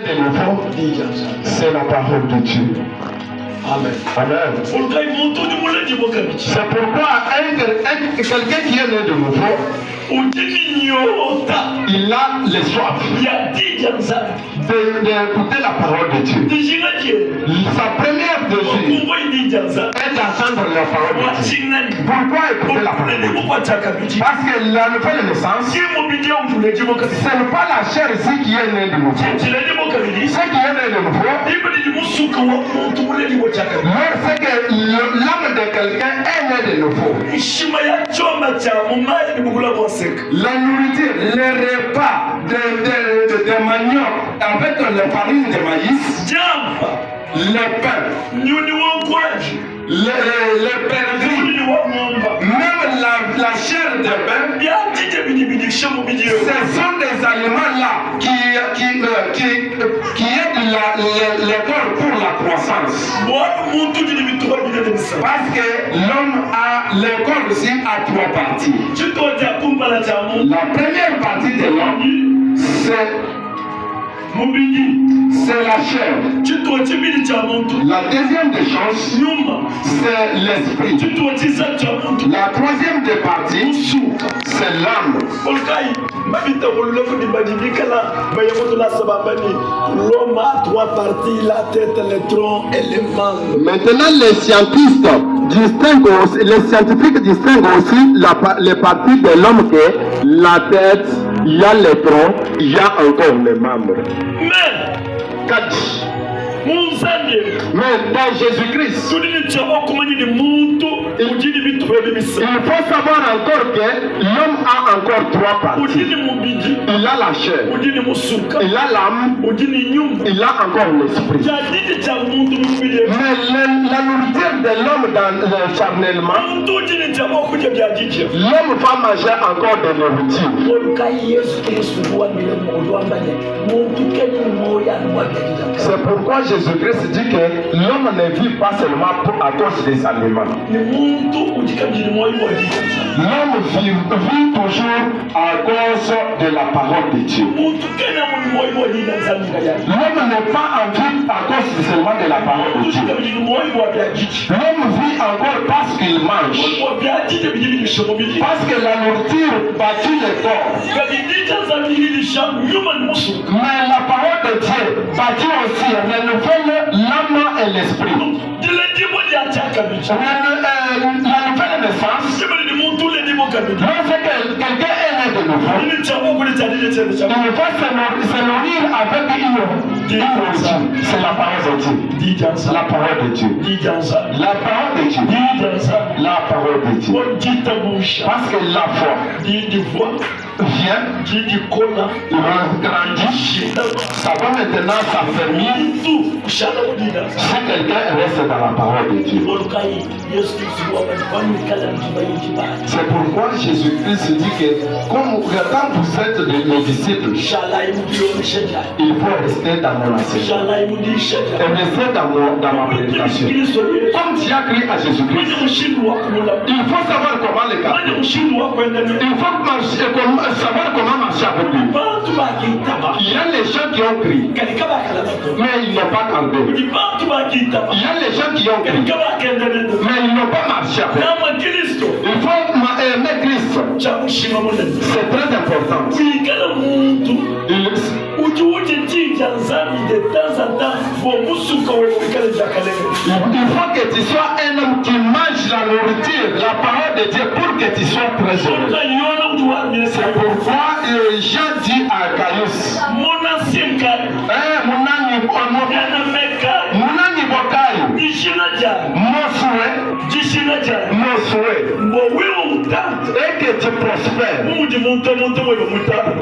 de nouveau, c'est la parole de Dieu. Amen. Amen. C'est pourquoi quelqu'un qui est né de nouveau, il a les soif d'écouter la parole de Dieu. Sa première désir est d'entendre la parole de Dieu. Pourquoi écouter la parole de Dieu? Parce que la nouvelle naissance, ce n'est pas la chair ici qui est née de nouveau. Ce qui est né de nouveau, c'est que l'âme de quelqu'un est née de nouveau. La nourriture, les repas de manioc avec la farine de maïs, le pain, les perdrix, même la chair de pain, ce sont des aliments-là qui aident le corps pour la croissance. Parce que l'homme a le corps ici à trois parties. La première partie de l'homme, c'est la chair. La deuxième des choses, c'est l'esprit. La troisième des parties, c'est l'âme. L'homme a trois parties, la tête, le tronc et les membres. Maintenant, les scientifiques distinguent aussi les parties de l'homme que la tête, il y a le tronc, il y a encore les membres. Mais dans Jésus-Christ, il faut savoir encore que l'homme a encore trois parties. Il a la chair, il a l'âme, il a encore l'esprit. Mais la nourriture de l'homme charnellement, l'homme va manger encore de nourriture. C'est pourquoi Jésus-Christ dit que l'homme ne vit pas seulement à cause des aliments. L'homme vit toujours à cause de la parole de Dieu. L'homme n'est pas en vie à cause seulement de la parole de Dieu. L'homme vit encore parce qu'il mange. Parce que la nourriture bâtit le corps. Mais la parole de Dieu bâtit aussi renouvelle l'âme et l'esprit. La nouvelle naissance, lorsque quelqu'un est né de nouveau, il va se nourrir avec une nourriture. C'est la parole de Dieu. La parole de Dieu. La parole de Dieu. La parole de Dieu. Parce que la foi vient, grandit, ça va maintenant s'affermir si quelqu'un reste dans la parole de Dieu. C'est pourquoi Jésus-Christ dit que quand vous êtes mes disciples, il faut rester dans mon enseignement et rester dans ma prédication. Comme tu as crié à Jésus-Christ, il faut savoir comment le garder. Il faut savoir comment marcher avec lui. Il y a les gens qui ont crié, mais ils n'ont pas campé. Il y a les gens qui ont crié, mais ils n'ont pas marché avec. Il faut aimer Christ. C'est très important. Il faut que tu sois un homme qui mange la nourriture, la parole de Dieu, pour que tu sois très heureux. C'est pourquoi Jean dit à Caius, mon souhait est que tu prospères.